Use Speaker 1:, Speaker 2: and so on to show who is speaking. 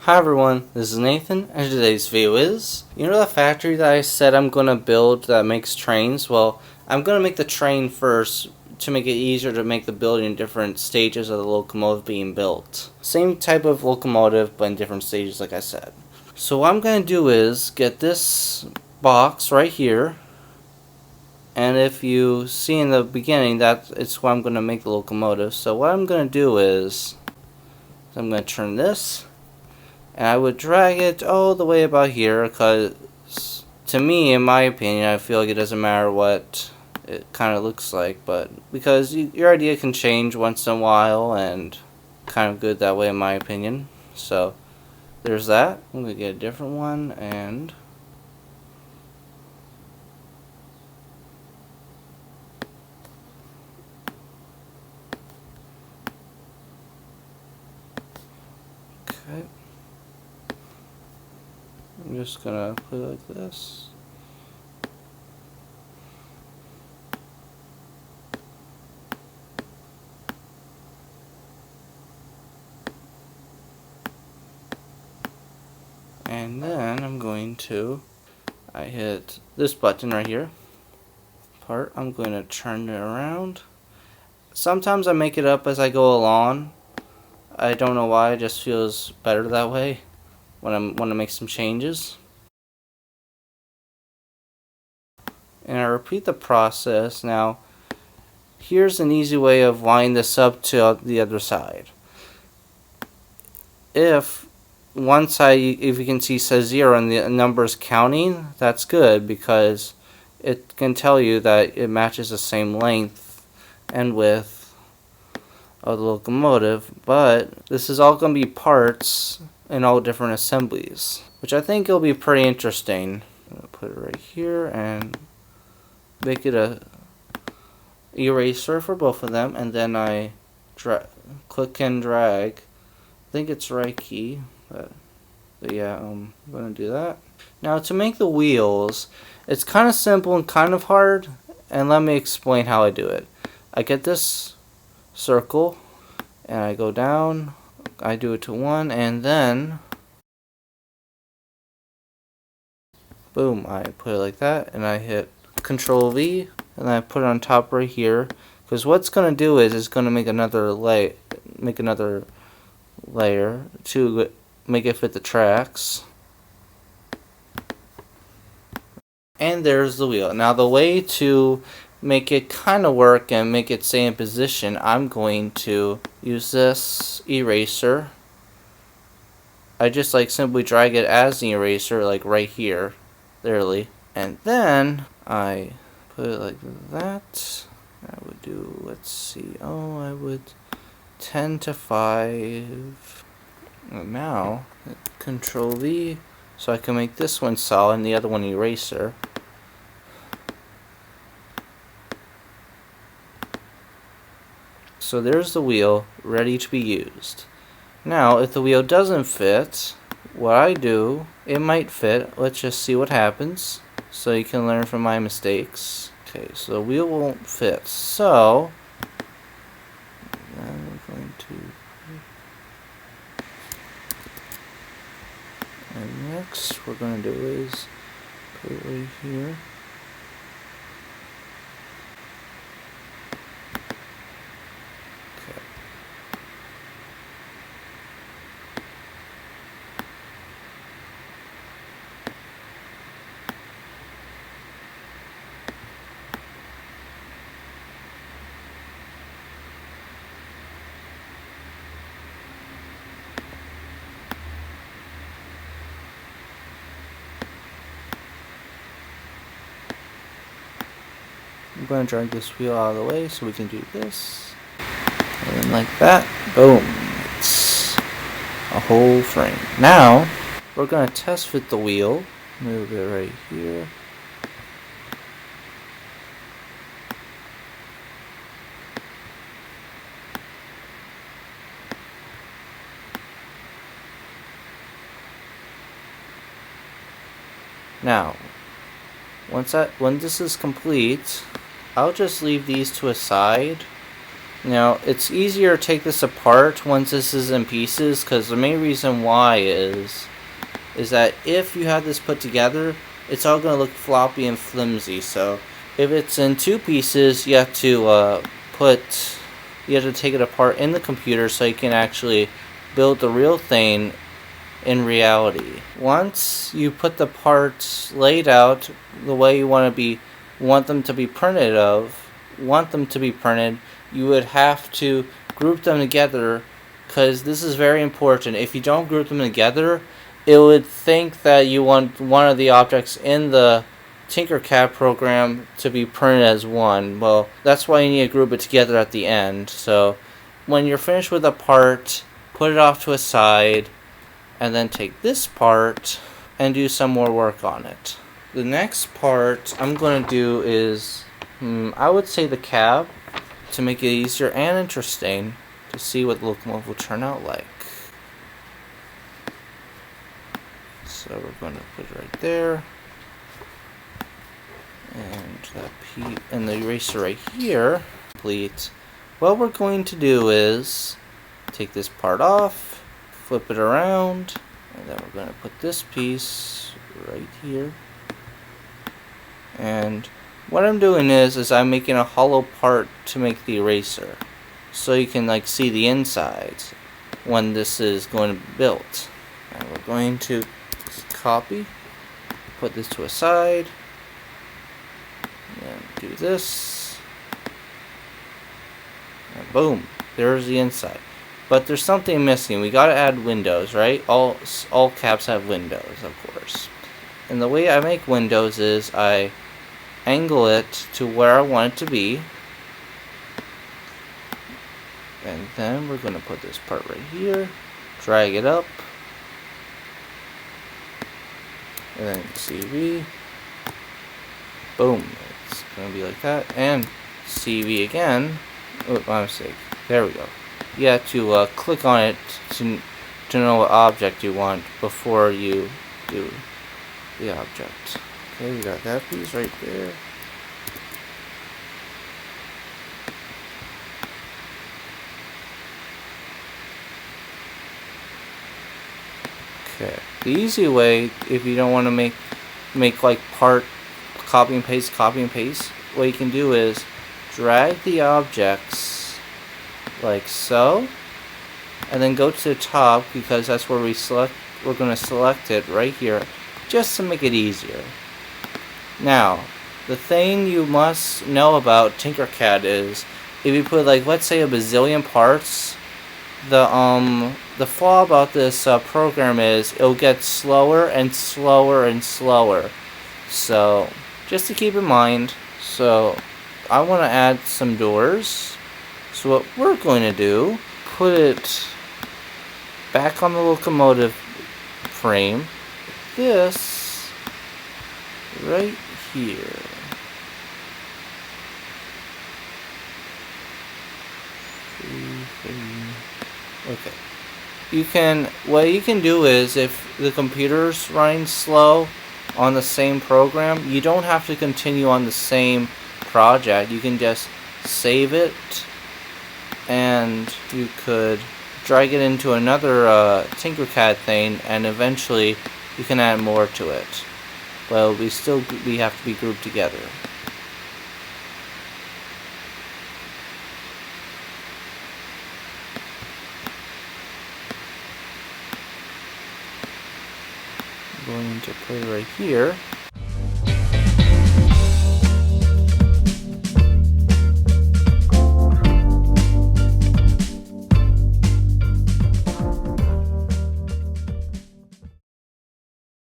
Speaker 1: Hi everyone, this is Nathan, and today's video is, you know the factory that I said I'm going to build that makes trains? Well, I'm going to make the train first to make it easier to make the building in different stages of the locomotive being built. Same type of locomotive, but in different stages like I said. So what I'm going to do is get this box right here, and if you see in the beginning, it's where I'm going to make the locomotive. So what I'm going to do is, I'm going to turn this, and I would drag it all the way about here, because to me, in my opinion, I feel like it doesn't matter what it kind of looks like, but because your idea can change once in a while, and kind of good that way in my opinion. So there's that. I'm going to get a different one, and okay. I'm just gonna put it like this. And then I'm going to, I hit this button right here. I'm going to turn it around. Sometimes I make it up as I go along. I don't know why, it just feels better that way when I want to make some changes. And I repeat the process. Now, here's an easy way of lining this up to the other side. If one side, if you can see, says 0 and the number is counting, that's good because it can tell you that it matches the same length and width of the locomotive. But this is all going to be parts in all different assemblies, which I think will be pretty interesting. I'm going to put it right here and make it a eraser for both of them, and then I click and drag. I think it's right key, but yeah, I'm going to do that. Now to make the wheels, it's kind of simple and kind of hard, and let me explain how I do it. I get this circle, and I go down, I do it to 1, and then boom, I put it like that, and I hit Control V, and I put it on top right here, because what's going to do is it's going to make another layer to make it fit the tracks. And there's the wheel. Now the way to make it kind of work and make it stay in position, I'm going to use this eraser. I just simply drag it as the eraser, like right here, literally, and then I put it like that. I would do, let's see, I would 10 to 5. And now, Control V, so I can make this one solid and the other one eraser. So there's the wheel, ready to be used. Now, if the wheel doesn't fit, what I do, it might fit. Let's just see what happens, so you can learn from my mistakes. Okay, so the wheel won't fit. So, I'm going to, and next we're going to do is put it right here. I'm going to drag this wheel out of the way so we can do this. And then like that, boom, it's a whole frame. Now, we're going to test fit the wheel. Move it right here. Now, when this is complete, I'll just leave these to a side Now, it's easier to take this apart once this is in pieces, because the main reason why is that if you have this put together, it's all going to look floppy and flimsy. So if it's in two pieces, you have to take it apart in the computer so you can actually build the real thing in reality. Once you put the parts laid out the way you want them to be printed, you would have to group them together, because this is very important. If you don't group them together, it would think that you want one of the objects in the Tinkercad program to be printed as one. Well, that's why you need to group it together at the end. So when you're finished with a part, put it off to a side, and then take this part and do some more work on it. The next part I'm going to do is, I would say the cab, to make it easier and interesting to see what the locomotive will turn out like. So we're going to put it right there, and the eraser right here. Complete. What we're going to do is take this part off, flip it around, and then we're going to put this piece right here. And what I'm doing is I'm making a hollow part to make the eraser, so you can see the insides when this is going to be built. And we're going to copy, put this to a side, and do this, and boom, there's the inside. But there's something missing. We gotta add windows, right? All cabs have windows, of course. And the way I make windows is I angle it to where I want it to be, and then we're gonna put this part right here, drag it up, and then CV, boom, it's gonna be like that, and CV again. Oh, my mistake. There we go. You have to click on it to know what object you want before you do the object. Okay, we got that piece right there. Okay, the easy way, if you don't want to make like part copy and paste, what you can do is drag the objects like so, and then go to the top, because that's where we're going to select it right here, just to make it easier. Now, the thing you must know about Tinkercad is, if you put let's say a bazillion parts, the flaw about this program is it'll get slower and slower and slower. So just to keep in mind. So I want to add some doors. So what we're going to do, put it back on the locomotive frame. This right here. Okay. What you can do is, if the computer's running slow on the same program, you don't have to continue on the same project. You can just save it, and you could drag it into another Tinkercad thing, and eventually you can add more to it. But we have to be grouped together. I'm going to put it right here.